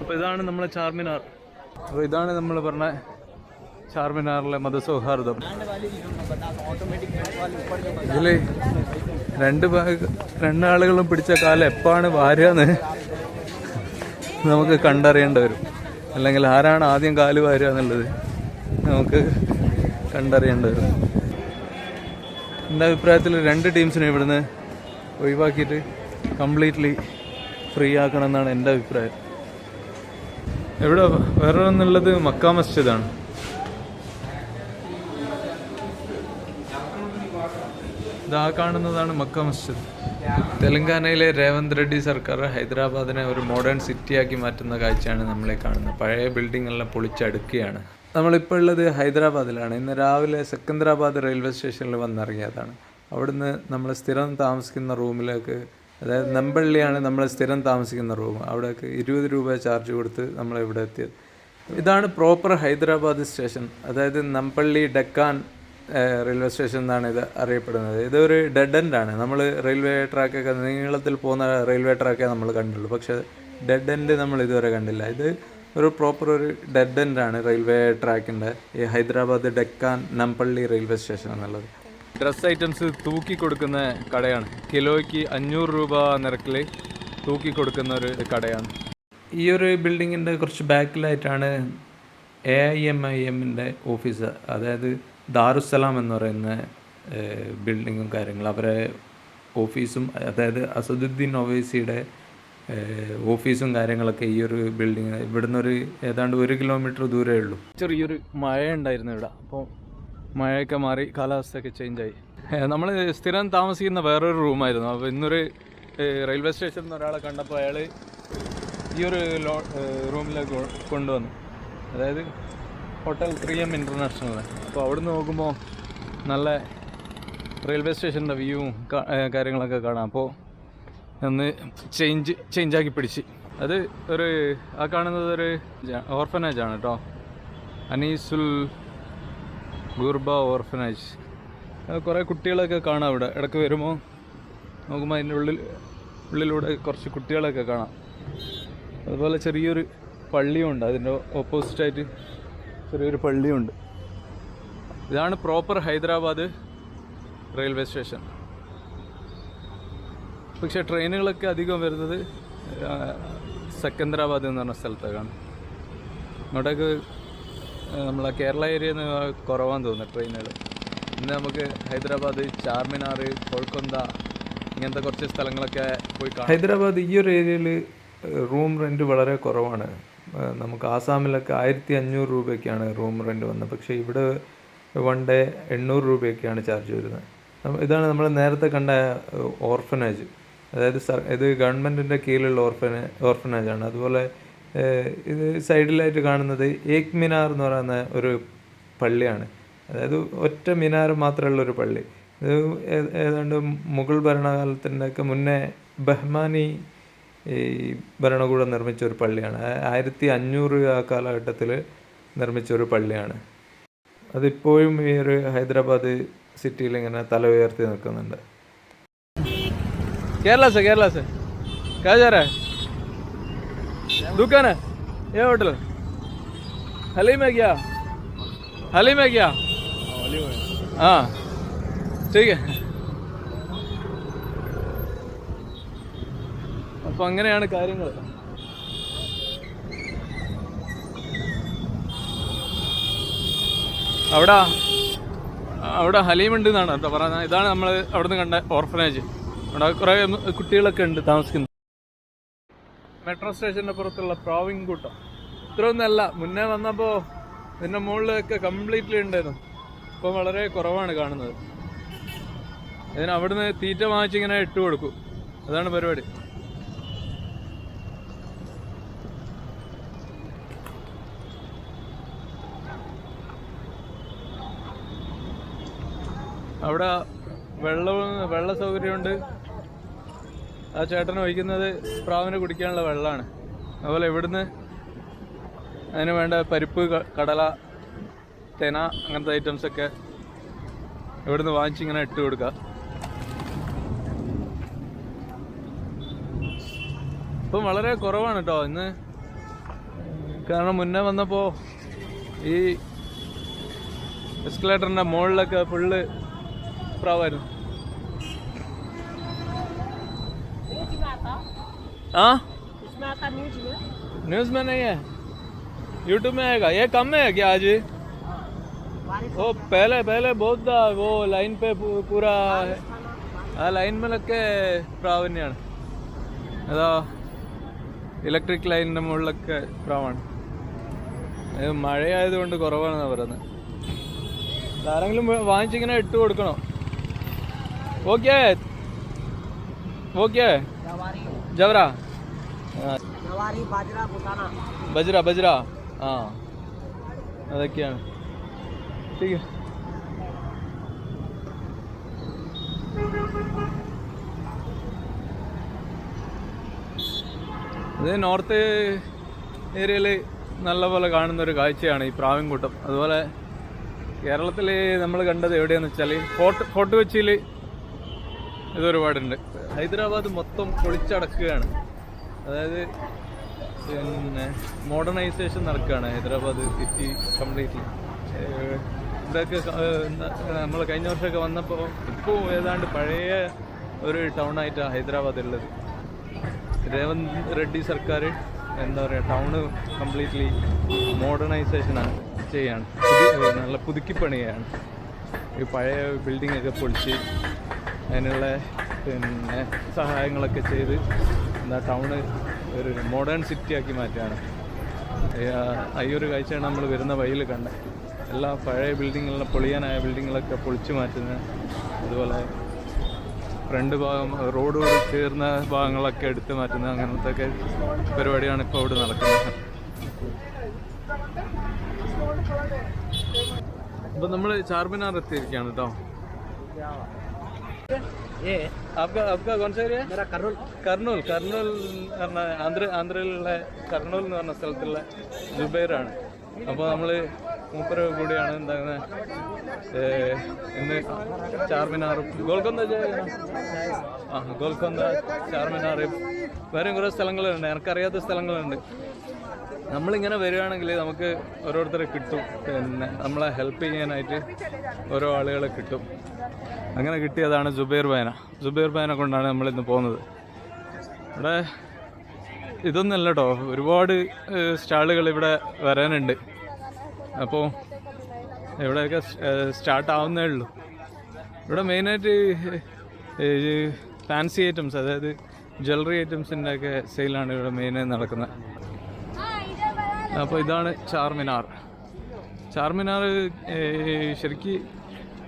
അപ്പോൾ ഇതാണ് നമ്മളെ ചാർമിനാർ. അപ്പോൾ ഇതാണ് നമ്മൾ പറഞ്ഞ ചാർമിനാറിലെ മതസൗഹാർദ്ദം. ഇതിൽ രണ്ടാളുകളും പിടിച്ച കാലം എപ്പാണ് വാരുകയെന്ന് നമുക്ക് കണ്ടറിയേണ്ടി വരും. അല്ലെങ്കിൽ ആരാണ് ആദ്യം കാല് വാരുക എന്നുള്ളത് നമുക്ക് കണ്ടറിയേണ്ടി വരും. എൻ്റെ അഭിപ്രായത്തിൽ 2 ടീംസിനെ ഇവിടുന്ന് ഒഴിവാക്കിയിട്ട് കംപ്ലീറ്റ്ലി ഫ്രീ ആക്കണം എന്നാണ് എൻ്റെ അഭിപ്രായം. ഇവിടെ വേറെ ഒന്നുള്ളത് മക്ക മസ്ജിദാണ്. ഇതാ കാണുന്നതാണ് മക്ക മസ്ജിദ്. തെലങ്കാനയിലെ രേവന്ത് റെഡ്ഡി സർക്കാർ ഹൈദരാബാദിനെ ഒരു മോഡേൺ സിറ്റിയാക്കി മാറ്റുന്ന കാഴ്ചയാണ് നമ്മളെ കാണുന്നത്. പഴയ ബിൽഡിംഗ് എല്ലാം പൊളിച്ചടുക്കുകയാണ്. നമ്മളിപ്പോൾ ഉള്ളത് ഹൈദരാബാദിലാണ്. ഇന്ന് രാവിലെ സെക്കന്ദരാബാദ് റെയിൽവേ സ്റ്റേഷനിൽ വന്നിറങ്ങിയതാണ്. അവിടുന്ന് നമ്മൾ സ്ഥിരം താമസിക്കുന്ന റൂമിലേക്ക്, അതായത് നമ്പള്ളിയാണ് നമ്മൾ സ്ഥിരം താമസിക്കുന്ന റൂം, അവിടേക്ക് 20 രൂപ ചാർജ് കൊടുത്ത് നമ്മളിവിടെ എത്തിയത്. ഇതാണ് പ്രോപ്പർ ഹൈദരാബാദ് സ്റ്റേഷൻ. അതായത് നമ്പള്ളി ഡെക്കാൻ റെയിൽവേ സ്റ്റേഷൻ എന്നാണ് ഇത് അറിയപ്പെടുന്നത്. ഇതൊരു ഡെഡ് എൻഡാണ്. നമ്മൾ റെയിൽവേ ട്രാക്കൊക്കെ നീളത്തിൽ പോകുന്ന റെയിൽവേ ട്രാക്കേ നമ്മൾ കണ്ടുള്ളൂ, പക്ഷേ ഡെഡ് എൻഡ് നമ്മൾ ഇതുവരെ കണ്ടില്ല. ഇത് ഒരു പ്രോപ്പർ ഒരു ഡെഡ് എൻഡാണ് റെയിൽവേ ട്രാക്കിൻ്റെ, ഈ ഹൈദരാബാദ് ഡെക്കാൻ നമ്പള്ളി റെയിൽവേ സ്റ്റേഷൻ എന്നുള്ളത്. ഡ്രസ് ഐറ്റംസ് തൂക്കി കൊടുക്കുന്ന കടയാണ്. കിലോയ്ക്ക് 500 രൂപ നിരക്കിൽ തൂക്കി കൊടുക്കുന്ന ഒരു കടയാണ്. ഈ ഒരു ബിൽഡിങ്ങിൻ്റെ കുറച്ച് ബാക്കിലായിട്ടാണ് AIMIMൻ്റെ ഓഫീസ്, അതായത് ദാറുസലാം എന്ന് പറയുന്ന ബിൽഡിങ്ങും കാര്യങ്ങളും അവരെ ഓഫീസും, അതായത് അസദുദ്ദീൻ ഒവൈസിയുടെ ഓഫീസും കാര്യങ്ങളൊക്കെ ഈ ഒരു ബിൽഡിങ് ഇവിടുന്ന് ഏതാണ്ട് 1 കിലോമീറ്റർ ദൂരമേ ഉള്ളൂ. ചെറിയൊരു മഴ ഉണ്ടായിരുന്നു ഇവിടെ. അപ്പോൾ മഴയൊക്കെ മാറി കാലാവസ്ഥയൊക്കെ ചേഞ്ചായി. നമ്മൾ സ്ഥിരം താമസിക്കുന്ന വേറൊരു റൂമായിരുന്നു. അപ്പോൾ ഇന്നൊരു റെയിൽവേ സ്റ്റേഷനിൽ നിന്ന് ഒരാളെ കണ്ടപ്പോൾ അയാൾ ഈ ഒരു റൂമിലേക്ക് കൊണ്ടുവന്നു. അതായത് ഹോട്ടൽ 3M ഇൻ്റർനാഷണൽ. അപ്പോൾ അവിടെ നിന്ന് നോക്കുമ്പോൾ നല്ല റെയിൽവേ സ്റ്റേഷൻ്റെ വ്യൂവും കാര്യങ്ങളൊക്കെ കാണാം. അപ്പോൾ ഒന്ന് ചേഞ്ചാക്കി പിടിച്ച്. അത് ആ കാണുന്നത് ഒരു ഓർഫനേജാണ് കേട്ടോ, അനീസുൽ ഗുർബ ഓർഫനേജ്. കുറേ കുട്ടികളൊക്കെ കാണാം ഇവിടെ. ഇടയ്ക്ക് വരുമ്പോൾ നോക്കുമ്പോൾ അതിൻ്റെ ഉള്ളിലൂടെ കുറച്ച് കുട്ടികളൊക്കെ കാണാം. അതുപോലെ ചെറിയൊരു പള്ളിയുണ്ട്, അതിൻ്റെ ഓപ്പോസിറ്റായിട്ട് ചെറിയൊരു പള്ളിയുണ്ട്. ഇതാണ് പ്രോപ്പർ ഹൈദരാബാദ് റെയിൽവേ സ്റ്റേഷൻ. പക്ഷേ ട്രെയിനുകളൊക്കെ അധികം വരുന്നത് സെക്കന്ദരാബാദ് എന്ന് പറഞ്ഞ സ്ഥലത്തേക്കാണ്. അങ്ങോട്ടേക്ക് നമ്മളെ കേരള ഏരിയയിൽ നിന്ന് കുറവാന്ന് തോന്നുന്നു ട്രെയിനുകൾ. ഇന്ന് നമുക്ക് ഹൈദരാബാദ്, ചാർമിനാർ, കൊൽക്കൊണ്ട ഇങ്ങനത്തെ കുറച്ച് സ്ഥലങ്ങളൊക്കെ പോയി കാണാം. ഹൈദരാബാദ് ഈ ഒരു ഏരിയയിൽ റൂം റെൻറ്റ് വളരെ കുറവാണ്. നമുക്ക് ആസാമിലൊക്കെ 1500 രൂപയ്ക്കാണ് റൂം റെൻറ്റ് വന്നത്. പക്ഷേ ഇവിടെ 1 ഡേ 800 രൂപയൊക്കെയാണ് ചാർജ് വരുന്നത്. ഇതാണ് നമ്മൾ നേരത്തെ കണ്ട ഓർഫനേജ്. അതായത് ഇത് ഗവൺമെൻറ്റിൻ്റെ കീഴിലുള്ള ഓർഫനേജാണ്. അതുപോലെ ഇത് സൈഡിലായിട്ട് കാണുന്നത് ഏക് മിനാർ എന്ന് പറയുന്ന ഒരു പള്ളിയാണ്. അതായത് ഒറ്റ മിനാർ മാത്രമുള്ളൊരു പള്ളി. ഇത് ഏതാണ്ട് മുഗൾ ഭരണകാലത്തിൻ്റെ ഒക്കെ മുന്നേ ബഹ്മാനി ഭരണകൂടം നിർമ്മിച്ച ഒരു പള്ളിയാണ്. 1500 ആ കാലഘട്ടത്തിൽ നിർമ്മിച്ച ഒരു പള്ളിയാണ്. അതിപ്പോഴും ഈ ഒരു ഹൈദരാബാദ് സിറ്റിയിൽ ഇങ്ങനെ തല ഉയർത്തി നിൽക്കുന്നുണ്ട്. കേരള से क्या जा रहा है? दुकान है ये होटल हलीम है क्या? हाँ ठीक है. അപ്പം അങ്ങനെയാണ് കാര്യങ്ങൾ. അവിടെ ഹലീമുണ്ട് എന്നാണ് കേട്ടോ പറയുന്നത്. ഇതാണ് നമ്മൾ അവിടെ നിന്ന് കണ്ട ഓർഫനേജ്. അവിടെ കുറേ കുട്ടികളൊക്കെ ഉണ്ട് താമസിക്കുന്നത്. മെട്രോ സ്റ്റേഷൻ്റെ പുറത്തുള്ള പ്രാവിങ് കൂട്ടം ഇത്രയൊന്നുമല്ല. മുന്നേ വന്നപ്പോൾ ഇതിൻ്റെ മുകളിലൊക്കെ കംപ്ലീറ്റ്ലി ഉണ്ടായിരുന്നു. ഇപ്പം വളരെ കുറവാണ് കാണുന്നത്. ഇതിന് അവിടുന്ന് തീറ്റ വാങ്ങിച്ചിങ്ങനെ ഇട്ട് കൊടുക്കും. അതാണ് പരിപാടി. അവിടെ വെള്ള സൗകര്യമുണ്ട്. ആ ചേട്ടൻ ഒഴിക്കുന്നത് പ്രാവിന് കുടിക്കാനുള്ള വെള്ളമാണ്. അതുപോലെ ഇവിടുന്ന് അതിന് വേണ്ട പരിപ്പ്, കടല, തെന അങ്ങനത്തെ ഐറ്റംസൊക്കെ ഇവിടുന്ന് വാങ്ങിച്ചിങ്ങനെ ഇട്ട് കൊടുക്കുക. ഇപ്പം വളരെ കുറവാണ് കേട്ടോ. ഇന്ന് കാരണം മുന്നേ വന്നപ്പോൾ ഈ എസ്കലേറ്ററിൻ്റെ മുകളിലൊക്കെ ഫുള്ള് പ്രാവായിരുന്നു. हाँ न्यूज़ में नहीं है, यूट्यूब में आएगा. ये कम है क्या आज? वो पहले बहुत था, वो लाइन पे पूरा ആ ലൈൻ മേലൊക്കെ പ്രാവ് തന്നെയാണ്. അതാ ഇലക്ട്രിക് ലൈനിൻ്റെ മുകളിലൊക്കെ പ്രാവാണ്. മഴയായതുകൊണ്ട് കുറവാണെന്നാണ് പറയുന്നത്. ആരെങ്കിലും വാങ്ങിച്ചിങ്ങനെ ഇട്ട് കൊടുക്കണോ? ഓക്കെ ഓക്കെ ജവറ ബജ്ര ആ അതൊക്കെയാണ്. ശരി. ഇത് നോർത്ത് ഏരിയയിൽ നല്ലപോലെ കാണുന്നൊരു കാഴ്ചയാണ് ഈ പ്രാവിൻകൂട്ടം. അതുപോലെ കേരളത്തിൽ നമ്മൾ കണ്ടത് എവിടെയാണെന്ന് വെച്ചാൽ ഫോർട്ട് കൊച്ചിയിൽ ഇതൊരുപാടുണ്ട്. ഹൈദരാബാദ് മൊത്തം പൊളിച്ചടക്കുകയാണ്. അതായത് പിന്നെ മോഡേണൈസേഷൻ നടക്കുകയാണ് ഹൈദരാബാദ് സിറ്റി കംപ്ലീറ്റ്ലി. ഇതൊക്കെ നമ്മൾ കഴിഞ്ഞ വർഷമൊക്കെ വന്നപ്പോൾ ഇപ്പോൾ ഏതാണ്ട് പഴയ ഒരു ടൗണായിട്ടാണ് ഹൈദരാബാദ് ഉള്ളത്. രേവന്ത് റെഡ്ഡി സർക്കാർ എന്താ പറയുക, ടൗണ് കംപ്ലീറ്റ്ലി മോഡേണൈസേഷനാണ് ചെയ്യാണ്, നല്ല പുതുക്കിപ്പണിയാണ്. ഈ പഴയ ബിൽഡിങ്ങൊക്കെ പൊളിച്ച് അതിനുള്ള പിന്നെ സഹായങ്ങളൊക്കെ ചെയ്ത് എന്താ ടൗണ് ഒരു മോഡേൺ സിറ്റിയാക്കി മാറ്റുകയാണ്. ഈ ഒരു കാഴ്ചയാണ് നമ്മൾ വരുന്ന വഴിയിൽ കണ്ടത്. എല്ലാ പഴയ ബിൽഡിങ്ങുകളിലെ പൊളിയാനായ ബിൽഡിങ്ങുകളൊക്കെ പൊളിച്ചു മാറ്റുന്നത്, അതുപോലെ ഫ്രണ്ട് ഭാഗം റോഡോട് ചേർന്ന ഭാഗങ്ങളൊക്കെ എടുത്തു മാറ്റുന്നത്, അങ്ങനത്തെ ഒക്കെ പരിപാടിയാണ് ഇപ്പോൾ ഇവിടെ നടക്കുന്നത്. അപ്പോൾ നമ്മൾ ചാർമിനാർ എത്തിയിരിക്കുകയാണ് കേട്ടോ. आपका कौन सा एरिया? मेरा കർണൂൽ പറഞ്ഞ ആന്ധ്രയിലുള്ള കർണൂൽ എന്ന് പറഞ്ഞ സ്ഥലത്തുള്ള ജുബൈറാണ്. അപ്പോൾ നമ്മൾ മൂപ്പര് കൂടിയാണ് എന്താകുന്നത് ഇന്ന് ചാർമിനാറും ഗോൽക്കൊണ്ട ഗോൽക്കൊണ്ട ചാർമിനാറും വേറെയും കുറേ സ്ഥലങ്ങളുണ്ട്, എനിക്കറിയാത്ത സ്ഥലങ്ങളുണ്ട്. നമ്മളിങ്ങനെ വരികയാണെങ്കിൽ നമുക്ക് ഓരോരുത്തരെ കിട്ടും, പിന്നെ നമ്മളെ ഹെൽപ്പ് ചെയ്യാനായിട്ട് ഓരോ ആളുകളെ കിട്ടും. അങ്ങനെ കിട്ടിയതാണ് ജുബൈർ ബൈനെ കൊണ്ടാണ് നമ്മളിന്ന് പോകുന്നത്. ഇവിടെ ഇതൊന്നുമല്ല കേട്ടോ, ഒരുപാട് സ്റ്റാളുകൾ ഇവിടെ വരാനുണ്ട്. അപ്പോൾ ഇവിടെയൊക്കെ സ്റ്റാർട്ട് ആവുന്നേ ഉള്ളൂ. ഇവിടെ മെയിനായിട്ട് ഫാൻസി ഐറ്റംസ്, അതായത് ജ്വല്ലറി ഐറ്റംസിൻ്റെ ഒക്കെ സെയിലാണ് ഇവിടെ മെയിനായി നടക്കുന്നത്. അപ്പോൾ ഇതാണ് ചാർമിനാർ ശരിക്കും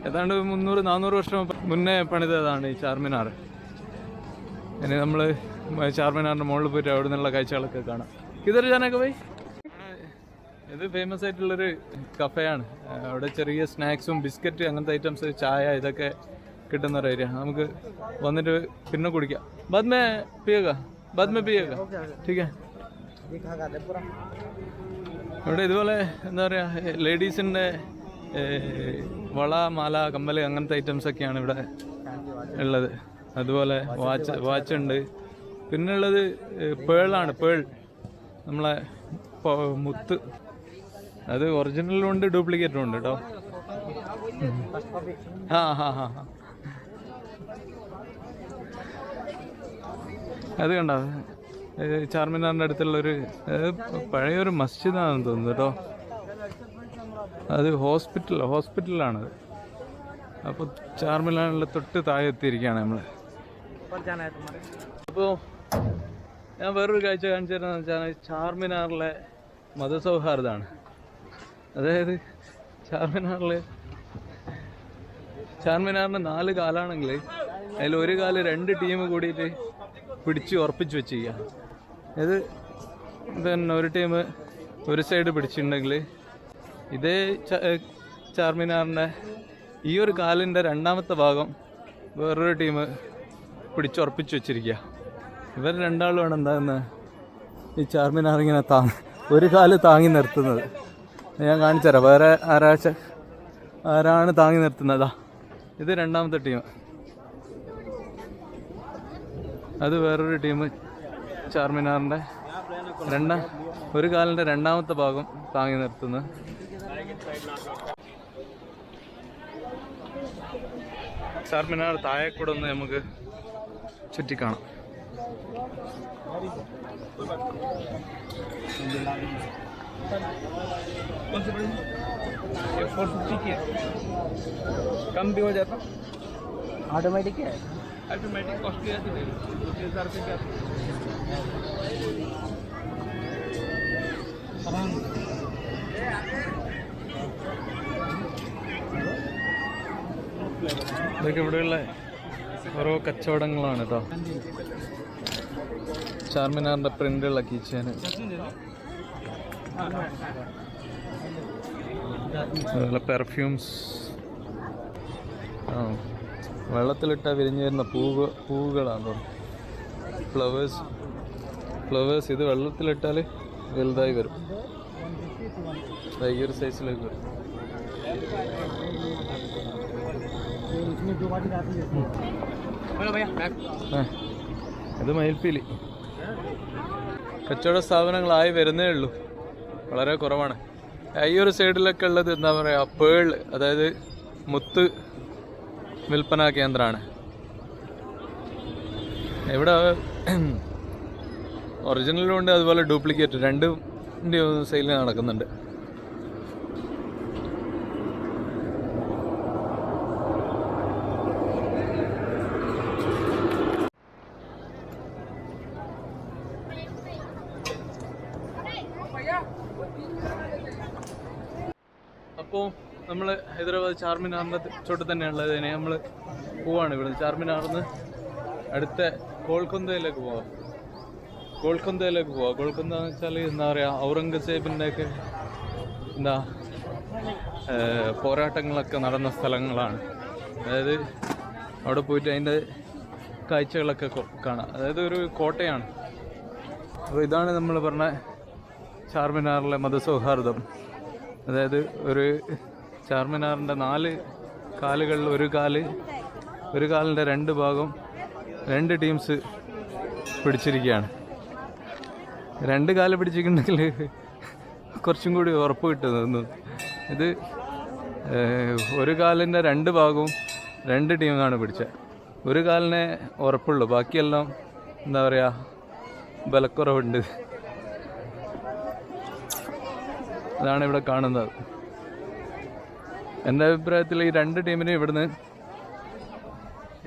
ഏതാണ്ട് 300-400 വർഷം മുന്നേ പണിതതാണ് ഈ ചാർമിനാർ. ഇനി നമ്മൾ ചാർമിനാറിൻ്റെ മുകളിൽ പോയിട്ട് അവിടെ നിന്നുള്ള കാഴ്ചകളൊക്കെ കാണാം. ഇതൊരു ജാനൊക്കെ പോയി. ഇത് ഫേമസ് ആയിട്ടുള്ളൊരു കഫേയാണ്. അവിടെ ചെറിയ സ്നാക്സും ബിസ്ക്കറ്റ് അങ്ങനത്തെ ഐറ്റംസ്, ചായ ഇതൊക്കെ കിട്ടുന്ന ഒരു ഏരിയ. നമുക്ക് വന്നിട്ട് പിന്നെ കുടിക്കാം. ബാദ് മേ പിയേഗാ ठीक है. ഇവിടെ ഇതുപോലെ എന്താ പറയുക, ലേഡീസിൻ്റെ വള, മാല, കമ്മൽ അങ്ങനത്തെ ഐറ്റംസൊക്കെയാണ് ഇവിടെ ഉള്ളത്. അതുപോലെ വാച്ച് ഉണ്ട്. പിന്നെ ഉള്ളത് പേളാണ്, നമ്മളെ മുത്ത്. അത് ഒറിജിനലും ഉണ്ട്, ഡ്യൂപ്ലിക്കേറ്റും ഉണ്ട് കേട്ടോ. അത് കണ്ടോ, ചാർമിനാറിൻ്റെ അടുത്തുള്ളൊരു പഴയൊരു മസ്ജിദാണെന്ന് തോന്നുന്നു കേട്ടോ. അത് ഹോസ്പിറ്റലാണത്. അപ്പോൾ ചാർമിനാറിലെ തൊട്ട് താഴെ എത്തിയിരിക്കുകയാണ് നമ്മൾ. അപ്പോൾ ഞാൻ വേറൊരു കാഴ്ച കാണിച്ചു തരാമെന്ന് വെച്ചാൽ ചാർമിനാറിലെ മതസൗഹാർദ്ദമാണ്. അതായത് ചാർമിനാറിന് 4 കാലാണെങ്കിൽ അതിൽ ഒരു കാല് 2 ടീം കൂടിയിട്ട് പിടിച്ച് ഉറപ്പിച്ച് വെച്ചിരിക്കുക. ഇത് പിന്നെ ഒരു ടീം ഒരു സൈഡ് പിടിച്ചിട്ടുണ്ടെങ്കിൽ ഇതേ ചാർമിനാറിൻ്റെ ഈ ഒരു കാലിൻ്റെ 2ാമത്തെ ഭാഗം വേറൊരു ടീം പിടിച്ചുറപ്പിച്ച് വെച്ചിരിക്കുക. ഇവർ രണ്ടാളുമാണ് എന്താകുന്നത് ഈ ചാർമിനാർ ഇങ്ങനെ ഒരു കാല് താങ്ങി നിർത്തുന്നത്. ഞാൻ കാണിച്ചു തരാം. വേറെ ആരാണ് താങ്ങി നിർത്തുന്നതാ, ഇത് 2ാമത്തെ ടീം. അത് വേറൊരു ടീം ചാർമിനാറിൻ്റെ ഒരു കാലിൻ്റെ രണ്ടാമത്തെ ഭാഗം താങ്ങി നിർത്തുന്നത്. ചാർമിനാർ താഴെ കൂടെ ഒന്ന് നമുക്ക് ചുറ്റിക്കാണാം. कम भी हो जाता, ऑटोमेटिक है, ऑटोमेटिक कॉस्टली आती है 2000 रुपये का। ഇതൊക്കെ ഇവിടെയുള്ള ഓരോ കച്ചവടങ്ങളാണ് കേട്ടോ. ചാർമിനാറിൻ്റെ പ്രിൻ്റുള്ള കീച്ചേന്, അതുപോലെ പെർഫ്യൂംസ്. വെള്ളത്തിലിട്ടാൽ വിരിഞ്ഞു വരുന്ന പൂവുകളാണ് തോന്നുന്നു. ഫ്ലവേഴ്സ് ഇത് വെള്ളത്തിലിട്ടാൽ വലുതായി വരും. ഈ ഒരു സൈസിലേക്ക് വരും. ഇത് മയിൽപ്പീലി. കച്ചവട സ്ഥാപനങ്ങളായി വരുന്നേ ഉള്ളൂ, വളരെ കുറവാണ്. ഈ ഒരു സൈഡിലൊക്കെ ഉള്ളത് എന്താ പറയുക, പേൾ, അതായത് മുത്ത് വിൽപ്പനാ കേന്ദ്രമാണ്. ഇവിടെ ഒറിജിനലും ഉണ്ട്, അതുപോലെ ഡ്യൂപ്ലിക്കേറ്റ് രണ്ടിൻ്റെ സെയിൽ നടക്കുന്നുണ്ട്. അപ്പോൾ നമ്മൾ ഹൈദരാബാദ് ചാർമിനാറിൻ്റെ ചോട്ട് തന്നെയുള്ളത്. നമ്മൾ പോവാണ് ഇവിടുന്ന്. ചാർമിനാറിന്ന് അടുത്ത ഗോൾക്കൊന്തയിലേക്ക് പോവാം. ഗോൾക്കൊന്ത എന്ന് വെച്ചാൽ എന്താ പറയുക, ഔറംഗസേബിൻ്റെ ഒക്കെ എന്താ പോരാട്ടങ്ങളൊക്കെ നടന്ന സ്ഥലങ്ങളാണ്. അതായത് അവിടെ പോയിട്ട് അതിൻ്റെ കാഴ്ചകളൊക്കെ കാണാം. അതായത് ഒരു കോട്ടയാണ്. അപ്പോൾ ഇതാണ് നമ്മൾ പറഞ്ഞ ചാർമിനാറിലെ മതസൗഹാർദ്ദം. അതായത് ഒരു ചാർമിനാറിൻ്റെ 4 കാലുകളിൽ ഒരു കാലിൻ്റെ 2 ഭാഗം 2 ടീംസ് പിടിച്ചിരിക്കുകയാണ്. 2 കാല് പിടിച്ചിട്ടുണ്ടെങ്കിൽ കുറച്ചും കൂടി ഉറപ്പ് കിട്ടുന്നു. ഇത് ഒരു കാലിൻ്റെ 2 ഭാഗവും 2 ടീമാണ് പിടിച്ചത്. ഒരു കാലിനെ ഉറപ്പുള്ളൂ, ബാക്കിയെല്ലാം എന്താ പറയുക, ബലക്കുറവുണ്ട്. അതാണ് ഇവിടെ കാണുന്നത്. എൻ്റെ അഭിപ്രായത്തിൽ ഈ 2 ടീമിനെ ഇവിടുന്ന്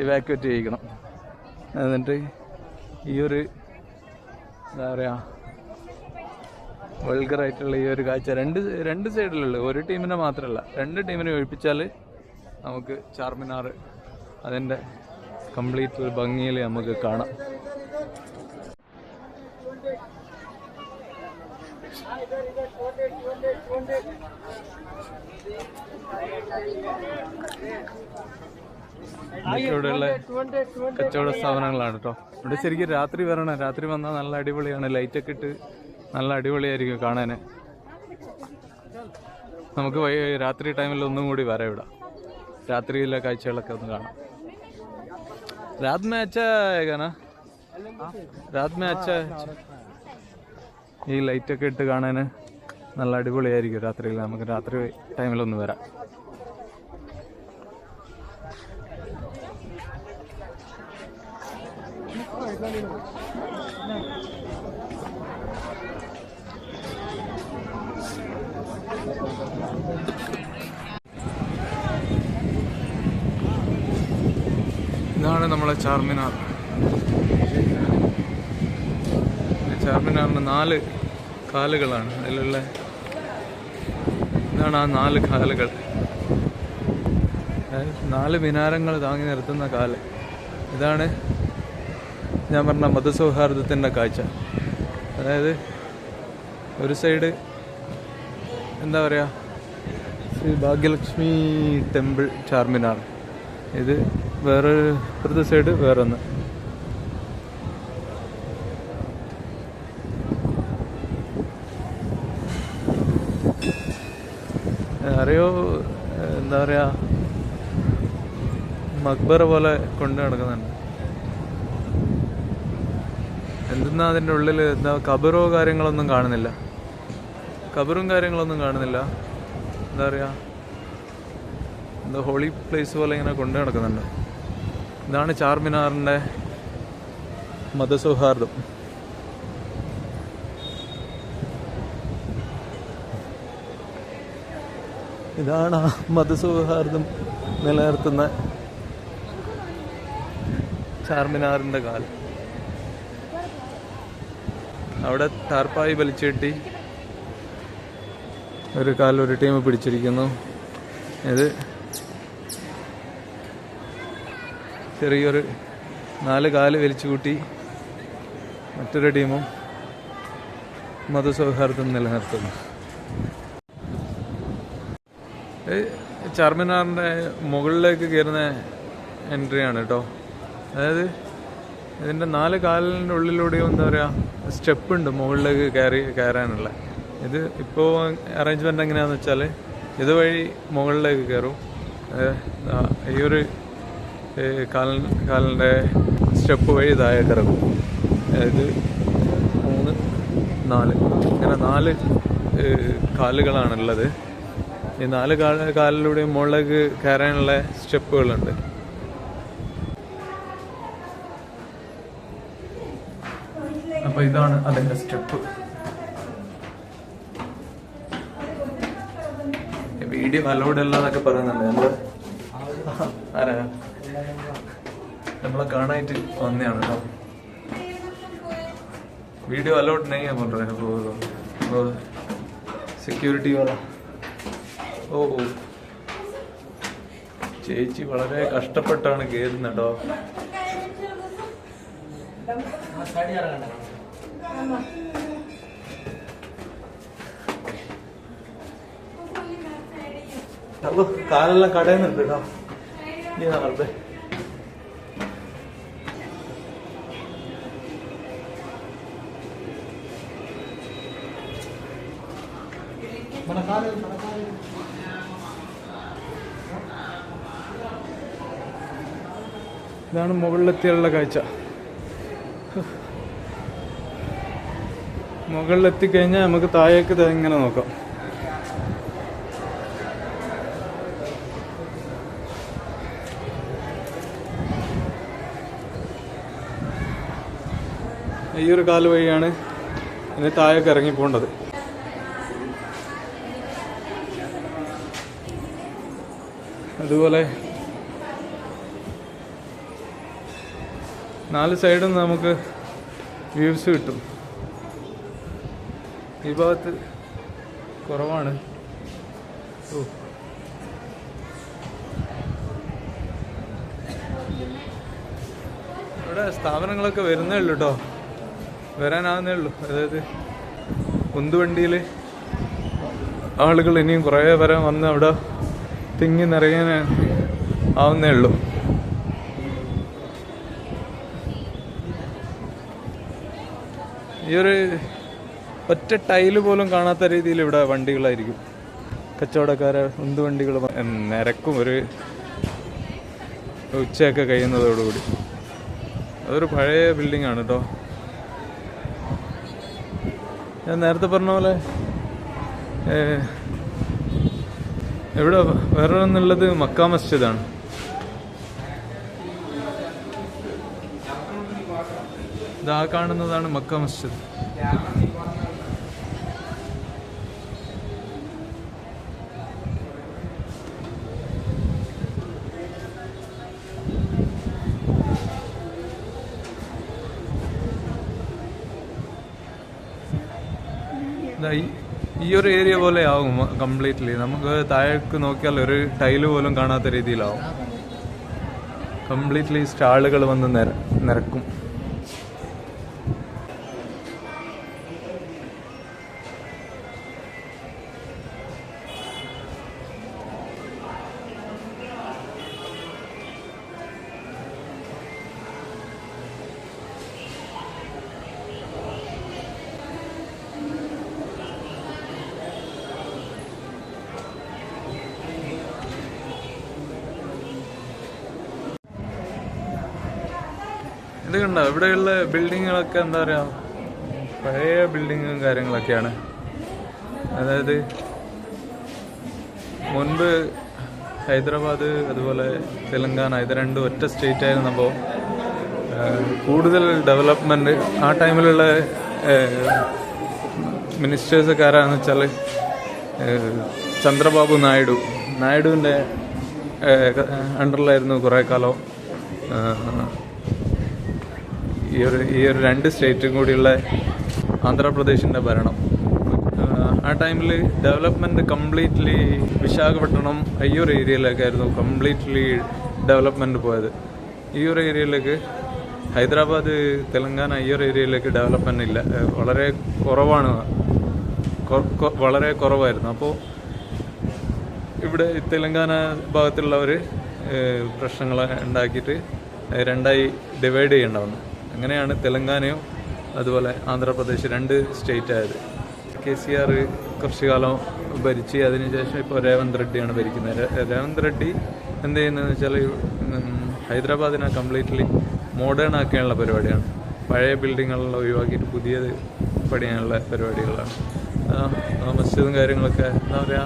ഇവാക്യുവേറ്റ് ചെയ്യിക്കണം. എന്നിട്ട് ഈ ഒരു എന്താ പറയുക, വൾഗറായിട്ടുള്ള ഈ ഒരു കാഴ്ച രണ്ട് സൈഡിലുള്ള ഒരു ടീമിനെ മാത്രമല്ല 2 ടീമിനെ ഒഴിപ്പിച്ചാൽ നമുക്ക് ചാർമിനാർ അതിൻ്റെ കംപ്ലീറ്റ് ഒരു ഭംഗിയിൽ നമുക്ക് കാണാം. ഇവിടെയുള്ള കച്ചവട സ്ഥാപനങ്ങളാണ് കേട്ടോ. ഇവിടെ ശരിക്കും രാത്രി വരണം. രാത്രി വന്നാൽ നല്ല അടിപൊളിയാണ്. ലൈറ്റൊക്കെ ഇട്ട് നല്ല അടിപൊളിയായിരിക്കും കാണാൻ. നമുക്ക് രാത്രി ടൈമിൽ ഒന്നും കൂടി വരാം ഇവിടെ. രാത്രിയിലെ കാഴ്ചകളൊക്കെ ഒന്ന് കാണാം. രാത് മേ അച്ഛാ ഏകാനാ, രാത് മേ അച്ഛാ. ഈ ലൈറ്റൊക്കെ ഇട്ട് കാണാൻ നല്ല അടിപൊളിയായിരിക്കും രാത്രിയിൽ. നമുക്ക് രാത്രി ടൈമിലൊന്ന് വരാം. ഇതാണ് നമ്മളെ ചാർമിനാർ. ചാർമിനാറിന് 4 കാലുകളാണ്. അതിലുള്ള ഇതാണ് ആ 4 കാലുകൾ. 4 മിനാരങ്ങൾ താങ്ങി നിർത്തുന്ന കാല്. ഇതാണ് ഞാൻ പറഞ്ഞ മതസൗഹാർദ്ദത്തിൻ്റെ കാഴ്ച. അതായത് ഒരു സൈഡ് എന്താ പറയുക, ശ്രീ ഭാഗ്യലക്ഷ്മി ടെമ്പിൾ ചാർമിനാർ. ഇത് ഇപ്പുറത്തെ സൈഡ് വേറൊന്ന്. അറിയോ, എന്താ പറയുക, മക്ബറ പോലെ കൊണ്ട് നടക്കുന്നുണ്ട്. എന്തെന്നാ അതിൻ്റെ ഉള്ളിൽ എന്താ കബറോ കാര്യങ്ങളൊന്നും കാണുന്നില്ല. കബറും കാര്യങ്ങളൊന്നും കാണുന്നില്ല. എന്താ പറയുക, എന്താ ഹോളി പ്ലേസ് പോലെ ഇങ്ങനെ കൊണ്ടു നടക്കുന്നുണ്ട്. ഇതാണ് ചാർമിനാറിൻ്റെ മതസൗഹാർദ്ദം. ഇതാണ് ആ മതസൗഹാർദ്ദം നിലനിർത്തുന്ന ചാർമിനാറിൻ്റെ കാലം. അവിടെ ടാർപ്പായി വലിച്ചുകെട്ടി ഒരു കാലം ഒരു ടീം പിടിച്ചിരിക്കുന്നു. ഇത് ചെറിയൊരു 4 കാല് വലിച്ചു കൂട്ടി മറ്റൊരു ടീമും മതസൗഹാർദ്ദം നിലനിർത്തുന്നു. ചാർമിനാറിൻ്റെ മുകളിലേക്ക് കയറുന്ന എൻട്രിയാണ് കേട്ടോ. അതായത് ഇതിൻ്റെ 4 കാലിൻ്റെ ഉള്ളിലൂടെയും എന്താ പറയുക സ്റ്റെപ്പ് ഉണ്ട് മുകളിലേക്ക് കയറാനുള്ള. ഇത് ഇപ്പോൾ അറേഞ്ച്മെൻ്റ് എങ്ങനെയാണെന്ന് വെച്ചാൽ ഇതുവഴി മുകളിലേക്ക് കയറും. ഈ ഒരു കാലിൻ്റെ സ്റ്റെപ്പ് വഴി താഴേക്ക് ഇറങ്ങും. അതായത് 3, 4 ഇങ്ങനെ 4 കാലുകളാണുള്ളത്. ഈ 4 കാലിലൂടെയും മുകളിലേക്ക് കയറാനുള്ള സ്റ്റെപ്പുകളുണ്ട്. അപ്പോൾ ഇതാണ് അതിൻ്റെ സ്റ്റെപ്പ്. വീഡിയോ അലൗഡ് അല്ല എന്നൊക്കെ പറയുന്നുണ്ട്. ആരാ നമ്മളെ കാണാനായിട്ട് വന്നെയാണ് കേട്ടോ. വീഡിയോ അലൗഡ് नहीं है बोल रहे हैं वो सिक्योरिटी वाला. ഓ ചേച്ചി വളരെ കഷ്ടപ്പെട്ടാണ് കയറുന്നത് കേട്ടോ. അപ്പോൾ കാലെല്ലാം കടയുന്നുണ്ട് കേട്ടോ. ഈ നാളെ ഇതാണ് മുകളിലെത്തിയുള്ള കാഴ്ച. മുകളിലെത്തിക്കഴിഞ്ഞാൽ നമുക്ക് താഴേക്ക് ഇങ്ങനെ നോക്കാം. ഈ ഒരു കാല് വഴിയാണ് ഇനി താഴേക്ക് ഇറങ്ങിപ്പോണ്ടത്. അതുപോലെ 4 സൈഡും നമുക്ക് വ്യൂസ് കിട്ടും. ഈ ഭാഗത്ത് കുറവാണ്. ഇവിടെ സ്ഥാപനങ്ങളൊക്കെ വരുന്നേ ഉള്ളൂ കേട്ടോ, വരാനാവുന്നേ ഉള്ളൂ. അതായത് ഉന്തുവണ്ടിയിൽ ആളുകൾ ഇനിയും കുറേ വരെ വന്ന് അവിടെ തിങ്ങി നിറയാൻ ആവുന്നേ ഉള്ളൂ. ഈ ഒരു ഒറ്റ ടൈല് പോലും കാണാത്ത രീതിയിൽ ഇവിടെ വണ്ടികളായിരിക്കും. കച്ചവടക്കാരെ ഉന്തുവണ്ടികൾ നിരക്കും ഒരു ഉച്ചയൊക്കെ കഴിയുന്നതോടുകൂടി. അതൊരു പഴയ ബിൽഡിംഗ് ആണ് കേട്ടോ. ഞാൻ നേരത്തെ പറഞ്ഞ പോലെ ഇവിടെ വേറെ ഒന്നുള്ളത് മക്ക മസ്ജിദാണ്. ഇതാ കാണുന്നതാണ് മക്ക മസ്ജിദ്. ഈ ഒരു ഏരിയ പോലെ ആവും കംപ്ലീറ്റ്ലി. നമുക്ക് താഴേക്ക് നോക്കിയാൽ ഒരു ടൈല് പോലും കാണാത്ത രീതിയിലാവും. കംപ്ലീറ്റ്ലി സ്റ്റാളുകൾ വന്ന് നിരക്കും. ഇത് കണ്ടോ, ഇവിടെയുള്ള ബിൽഡിങ്ങുകളൊക്കെ എന്താ പറയുക പഴയ ബിൽഡിങ്ങും കാര്യങ്ങളൊക്കെയാണ്. അതായത് മുൻപ് ഹൈദരാബാദ് അതുപോലെ തെലങ്കാന ഇത് രണ്ടും ഒറ്റ സ്റ്റേറ്റ് ആയിരുന്നപ്പോൾ കൂടുതൽ ഡെവലപ്മെൻറ്റ് ആ ടൈമിലുള്ള മിനിസ്റ്റേഴ്സൊക്കെ ആരാന്ന് വെച്ചാൽ ചന്ദ്രബാബു നായിഡുവിൻ്റെ അണ്ടറിലായിരുന്നു കുറേ കാലം ഈ ഒരു രണ്ട് സ്റ്റേറ്റും കൂടിയുള്ള ആന്ധ്രാപ്രദേശിൻ്റെ ഭരണം. ആ ടൈമിൽ ഡെവലപ്മെൻറ്റ് കംപ്ലീറ്റ്ലി വിശാഖപട്ടണം ഈ ഒരു ഏരിയയിലേക്കായിരുന്നു കംപ്ലീറ്റ്ലി ഡെവലപ്മെൻറ്റ് പോയത്. ഈ ഒരു ഏരിയയിലേക്ക് ഹൈദരാബാദ് തെലങ്കാന ഈ ഒരു ഏരിയയിലേക്ക് ഡെവലപ്മെൻറ്റ് ഇല്ല, വളരെ കുറവായിരുന്നു. അപ്പോൾ ഇവിടെ തെലങ്കാന ഭാഗത്തുള്ളവർ പ്രശ്നങ്ങൾ ഉണ്ടാക്കിയിട്ട് രണ്ടായി ഡിവൈഡ് ചെയ്യേണ്ട വന്നു. അങ്ങനെയാണ് തെലങ്കാനയും അതുപോലെ ആന്ധ്രാപ്രദേശ് രണ്ട് സ്റ്റേറ്റ് ആയത്. KCR കുറച്ച് കാലം ഭരിച്ച് അതിനുശേഷം ഇപ്പോൾ രേവന്ത് റെഡ്ഡിയാണ് ഭരിക്കുന്നത്. രേവന്ത് റെഡ്ഡി എന്ത് ചെയ്യുന്നതെന്ന് വെച്ചാൽ ഹൈദരാബാദിനെ കംപ്ലീറ്റ്ലി മോഡേൺ ആക്കാനുള്ള പരിപാടിയാണ്. പഴയ ബിൽഡിങ്ങുകളെല്ലാം ഒഴിവാക്കിയിട്ട് പുതിയത് പണിയാനുള്ള പരിപാടികളാണ്. മസ്ജിദും കാര്യങ്ങളൊക്കെ എന്താ പറയുക,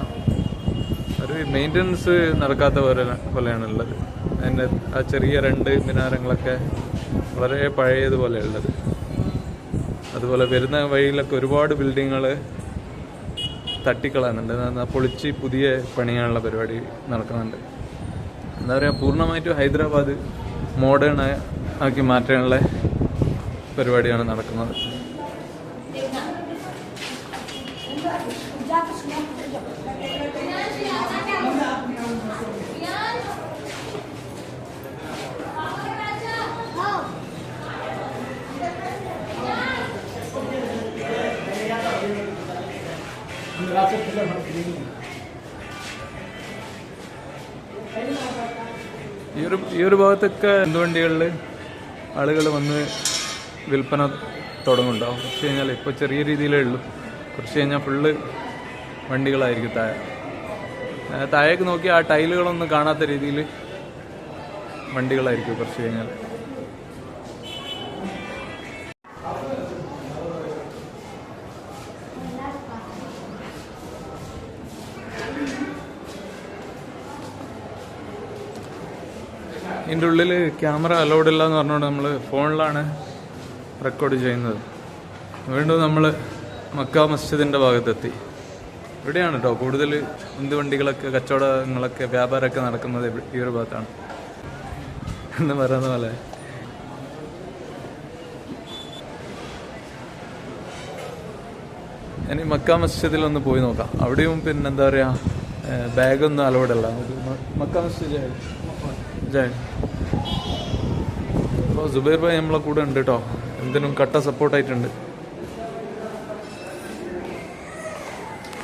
ഒരു മെയിൻ്റനൻസ് നടക്കാത്ത പോലെയാണുള്ളത്. അതിൻ്റെ ആ ചെറിയ രണ്ട് മിനാരങ്ങളൊക്കെ വളരെ പഴയതുപോലെയുള്ളത്. അതുപോലെ വരുന്ന വഴിയിലൊക്കെ ഒരുപാട് ബിൽഡിങ്ങുകൾ തട്ടിക്കളയുന്നുണ്ട്, പൊളിച്ച് പുതിയ പണിയാനുള്ള പരിപാടി നടക്കുന്നുണ്ട്. എന്താ പറയുക, പൂർണ്ണമായിട്ടും ഹൈദരാബാദ് മോഡേൺ ആക്കി മാറ്റാനുള്ള പരിപാടിയാണ് നടക്കുന്നത്. ഈ ഒരു ഭാഗത്തൊക്കെ എന്തുവണ്ടികളിൽ ആളുകൾ വന്ന് വിൽപ്പന തുടങ്ങുന്നുണ്ടാവും. കുറച്ച് കഴിഞ്ഞാൽ ഇപ്പോൾ ചെറിയ രീതിയിലേ ഉള്ളൂ, കുറച്ച് കഴിഞ്ഞാൽ ഫുള്ള് വണ്ടികളായിരിക്കും. താഴേക്ക് നോക്കി ആ ടൈലുകളൊന്നും കാണാത്ത രീതിയിൽ വണ്ടികളായിരിക്കും കുറച്ച് കഴിഞ്ഞാൽ. ഇതിൻ്റെ ഉള്ളിൽ ക്യാമറ അലൗഡ് ഇല്ല എന്ന് പറഞ്ഞുകൊണ്ട് നമ്മൾ ഫോണിലാണ് റെക്കോർഡ് ചെയ്യുന്നത്. വീണ്ടും നമ്മൾ മക്ക മസ്ജിദിൻ്റെ ഭാഗത്തെത്തി. ഇവിടെയാണ് കേട്ടോ കൂടുതൽ വണ്ടികളൊക്കെ കച്ചവടങ്ങളൊക്കെ വ്യാപാരമൊക്കെ നടക്കുന്നത് ഈ ഒരു ഭാഗത്താണ് എന്ന് പറയുന്ന പോലെ. ഇനി മക്ക മസ്ജിദിലൊന്ന് പോയി നോക്കാം. അവിടെയും പിന്നെന്താ പറയുക, ബാഗൊന്നും അലൗഡല്ല. മക്ക മസ്ജിദ് അപ്പോൾ സുബൈർ ഭായി നമ്മളെ കൂടെ ഉണ്ട് കേട്ടോ, എന്തിനും കട്ട സപ്പോർട്ടായിട്ടുണ്ട്.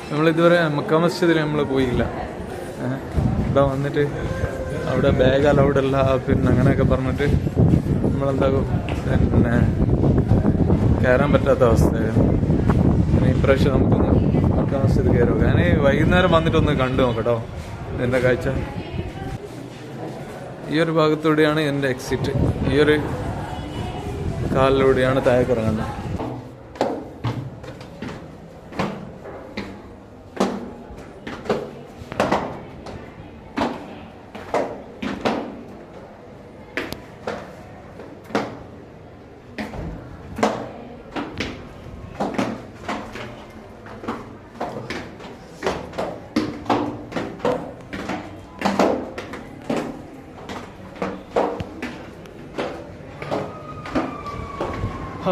നമ്മളിതുവരെ മക്ക മസ്ജിദിൽ നമ്മൾ പോയില്ല. ഇവിടെ വന്നിട്ട് അവിടെ ബാഗ് അലൗഡല്ല പിന്നെ അങ്ങനെയൊക്കെ പറഞ്ഞിട്ട് നമ്മളെന്താകും പിന്നെ കയറാൻ പറ്റാത്ത അവസ്ഥയായിരുന്നു. പിന്നെ ഇപ്രാവശ്യം നമുക്കൊന്ന് മക്ക മസ്ജിദ് കയറുക. ഞാൻ വൈകുന്നേരം വന്നിട്ടൊന്ന് കണ്ടു നോക്കട്ടോ എൻ്റെ കാഴ്ച. ഈ ഒരു ഭാഗത്തൂടെയാണ് എൻ്റെ എക്സിറ്റ്. ഈ ഒരു കാലിലൂടെയാണ് താഴേക്ക് ഇറങ്ങുന്നത്.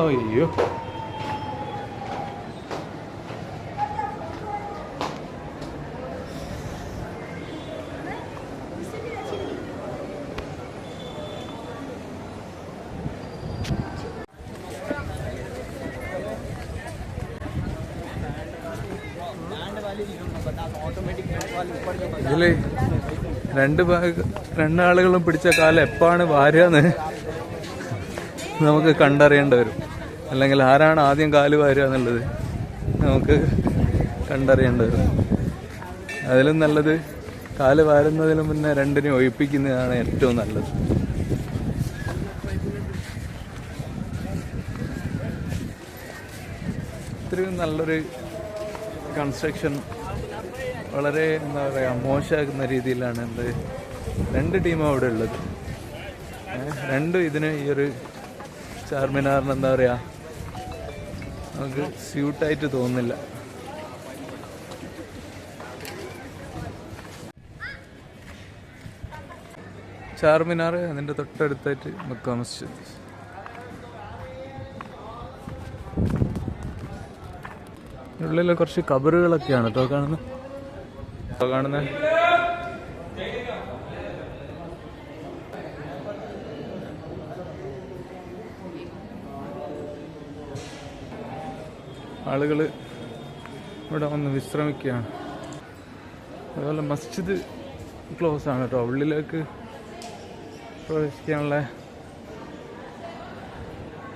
അയ്യോ, ഇതില് രണ്ടാളുകളും പിടിച്ച കാലം എപ്പാണ് വാരുകയെന്ന് നമുക്ക് കണ്ടറിയേണ്ടി വരും. അല്ലെങ്കിൽ ആരാണ് ആദ്യം കാല് വാരുക എന്നുള്ളത് നമുക്ക് കണ്ടറിയേണ്ടി വരും. അതിലും നല്ലത് കാല് വാരുന്നതിന് മുന്നേ രണ്ടിനെയും ഒഴിപ്പിക്കുന്നതാണ് ഏറ്റവും നല്ലത്. ഇത്രയും നല്ലൊരു കൺസ്ട്രക്ഷൻ വളരെ എന്താ പറയുക മോശമാക്കുന്ന രീതിയിലാണ് രണ്ട് ടീമും അവിടെ ഉള്ളത്. രണ്ടും ഇതിന് ഈ ഒരു ചാർമിനാറിന് എന്താ പറയുക നമുക്ക് സ്യൂട്ടായിട്ട് തോന്നുന്നില്ല. ചാർമിനാർ, അതിൻ്റെ തൊട്ടടുത്തായിട്ട് മക്ക മസ്ജിദ്. ഉള്ളിൽ കുറച്ച് കബറുകളൊക്കെയാണ് കേട്ടോ കാണുന്നത്. ആളുകൾ ഇവിടെ വന്ന് വിശ്രമിക്കുകയാണ്. അതുപോലെ മസ്ജിദ് ക്ലോസ് ആണ് കേട്ടോ. ഉള്ളിലേക്ക് പ്രവേശിക്കാനുള്ള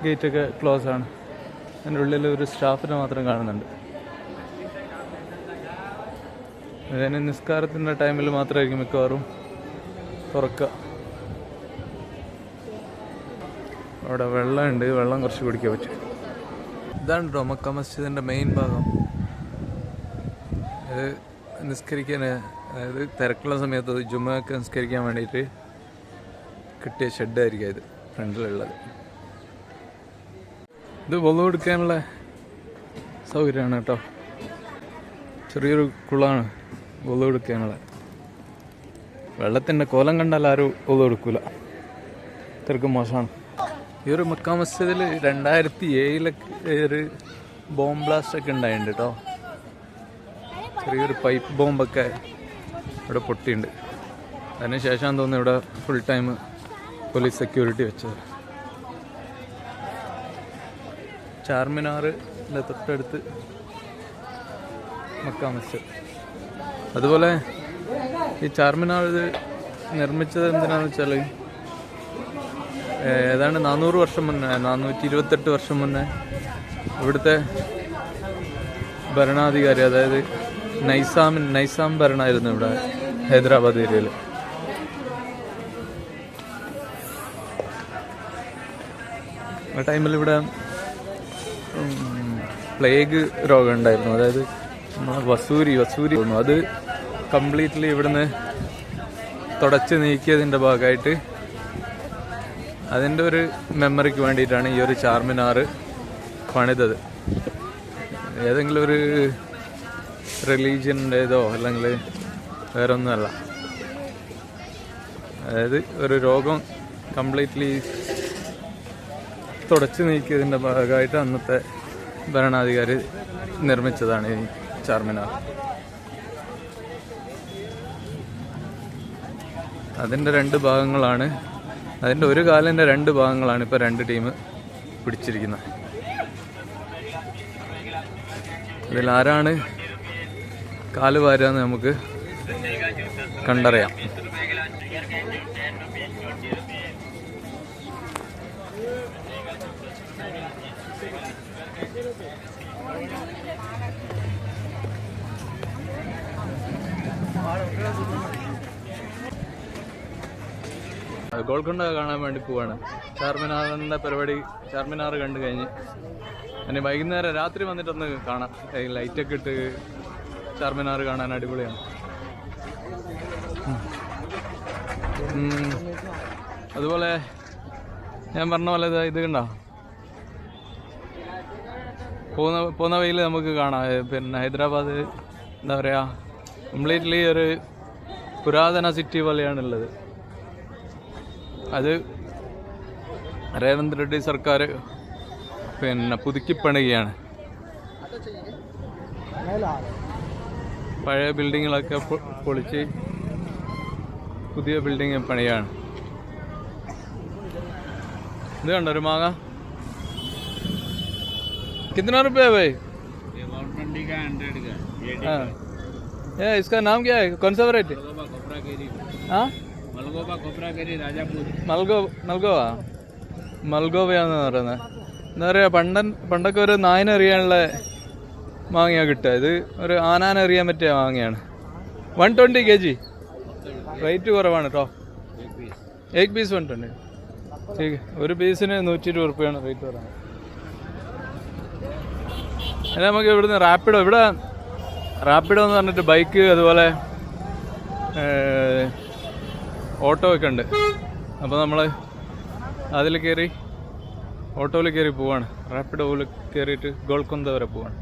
ഗേറ്റൊക്കെ ക്ലോസ് ആണ്. അതിൻ്റെ ഉള്ളിൽ ഒരു സ്റ്റാഫിനെ മാത്രം കാണുന്നുണ്ട്. അതിന് നിസ്കാരത്തിൻ്റെ ടൈമിൽ മാത്രമായിരിക്കും മിക്കവാറും തുറക്കുക. അവിടെ വെള്ളമുണ്ട്, വെള്ളം കുറച്ച് കുടിക്കാൻ പറ്റും. ഇതാണ് കേട്ടോ മക്ക മസ്ജിദിൻ്റെ മെയിൻ ഭാഗം. അത് നിസ്കരിക്കാൻ, അതായത് തിരക്കുള്ള സമയത്ത് ജുമയൊക്കെ നിസ്കരിക്കാൻ വേണ്ടിയിട്ട് കിട്ടിയ ഷെഡായിരിക്കും ഇത് ഫ്രണ്ടിലുള്ളത്. ഇത് വെള്ളം എടുക്കാനുള്ള സൗകര്യമാണ് കേട്ടോ. ചെറിയൊരു കുളമാണ് വെള്ളം എടുക്കാനുള്ള. വെള്ളത്തിൻ്റെ കോലം കണ്ടാൽ ആരും വെള്ളം എടുക്കില്ല, ഇത്രയ്ക്ക് മോശമാണ്. ഈ ഒരു മക്ക മസ്ജിദിൽ 2007 ഒരു ബോംബ് ബ്ലാസ്റ്റൊക്കെ ഉണ്ടായിട്ടുണ്ട് കേട്ടോ. ചെറിയൊരു പൈപ്പ് ബോംബൊക്കെ ഇവിടെ പൊട്ടിയിട്ടുണ്ട്. അതിന് ശേഷം തോന്നുന്നു ഇവിടെ ഫുൾ ടൈം പോലീസ് സെക്യൂരിറ്റി വെച്ചത്. ചാർമിനാറിൻ്റെ തൊട്ടടുത്ത് മക്ക മസ്ജിദ്. അതുപോലെ ഈ ചാർമിനാർ ഇത് നിർമ്മിച്ചത് എന്തിനാണെന്ന് വെച്ചാൽ ഏതാണ്ട് 400 വർഷം മുന്നേ, 428 വർഷം മുന്നേ ഇവിടുത്തെ ഭരണാധികാരി, അതായത് നൈസാം ഭരണമായിരുന്നു ഇവിടെ ഹൈദരാബാദ് ഏരിയയിൽ. ആ ടൈമിൽ ഇവിടെ പ്ലേഗ് രോഗം ഉണ്ടായിരുന്നു. അതായത് വസൂരി തോന്നുന്നു. അത് കംപ്ലീറ്റ്ലി ഇവിടുന്ന് തുടച്ച് നീക്കിയതിൻ്റെ ഭാഗമായിട്ട് അതിൻ്റെ ഒരു മെമ്മറിക്ക് വേണ്ടിയിട്ടാണ് ഈ ഒരു ചാർമിനാർ പണിതത്. ഏതെങ്കിലും ഒരു റിലീജിയൻ്റേതോ അല്ലെങ്കിൽ വേറെ ഒന്നുമല്ല. അതായത് ഒരു രോഗം കംപ്ലീറ്റ്ലി തുടച്ചു നീക്കിയതിൻ്റെ ഭാഗമായിട്ട് അന്നത്തെ ഭരണാധികാരി നിർമ്മിച്ചതാണ് ഈ ചാർമിനാർ. അതിൻ്റെ 2 ഭാഗങ്ങളാണ്, അതിൻ്റെ ഒരു കാലിൻ്റെ 2 ഭാഗങ്ങളാണ് ഇപ്പോൾ 2 ടീം പിടിച്ചിരിക്കുന്നത്. ഇതിലാരാണ് കാല് വാരുകയെന്ന് നമുക്ക് കണ്ടറിയാം. ഗോൾക്കൊണ്ട കാണാൻ വേണ്ടി പോവാണ്. ചാർമിനാറിൻ്റെ പരിപാടി, ചാർമിനാർ കണ്ടു കഴിഞ്ഞ് ഇനി വൈകുന്നേരം രാത്രി വന്നിട്ടൊന്ന് കാണാം. ലൈറ്റൊക്കെ ഇട്ട് ചാർമിനാർ കാണാൻ അടിപൊളിയാണ്. അതുപോലെ ഞാൻ പറഞ്ഞ പോലെ ഇത് കണ്ടോ, പോകുന്ന വഴിയിൽ നമുക്ക് കാണാം. പിന്നെ ഹൈദരാബാദ് എന്താ പറയുക, കംപ്ലീറ്റ്ലി ഒരു പുരാതന സിറ്റി പോലെയാണുള്ളത്. അത് രേവന്ത് റെഡ്ഡി സർക്കാർ പിന്നെ പുതുക്കിപ്പണിയുകയാണ്. പഴയ ബിൽഡിങ്ങുകളൊക്കെ പൊളിച്ച് പുതിയ ബിൽഡിങ് പണിയാണ്. ഇത് കണ്ടോ ഒരു മാങ്ങ, कितना रुपये भाई? मंडी का 100 का। हाँ, ये इसका नाम क्या है? कौन सा वैरायटी? हाँ, മൽഗോവ കൊപ്രാകരി രാജാപൂർ. മൽഗോവയാണെന്ന് പറയുന്നത്. എന്താ പറയുക, പണ്ടൊക്കെ ഒരു നായനെറിയാനുള്ള മാങ്ങയാണ് കിട്ടുക. ഇത് ഒരു ആനാനെറിയാൻ പറ്റിയ മാങ്ങയാണ്. 120 kg. റേറ്റ് കുറവാണ് കേട്ടോ. एक पीस 120. ठीक है, ഒരു പീസിന് 120 രൂപയാണ് റേറ്റ് കുറവാണ്. നമുക്ക് ഇവിടുന്ന് റാപ്പിഡോ, ഇവിടെ റാപ്പിഡോ എന്ന് പറഞ്ഞിട്ട് ബൈക്ക് അതുപോലെ ഓട്ടോ ഒക്കെ ഉണ്ട്. അപ്പോൾ നമ്മൾ അതിൽ കയറി ഓട്ടോയിൽ കയറി പോവാണ്. റാപ്പിഡോയിൽ കയറിയിട്ട് ഗോൾക്കൊന്ത വരെ പോവാണ്.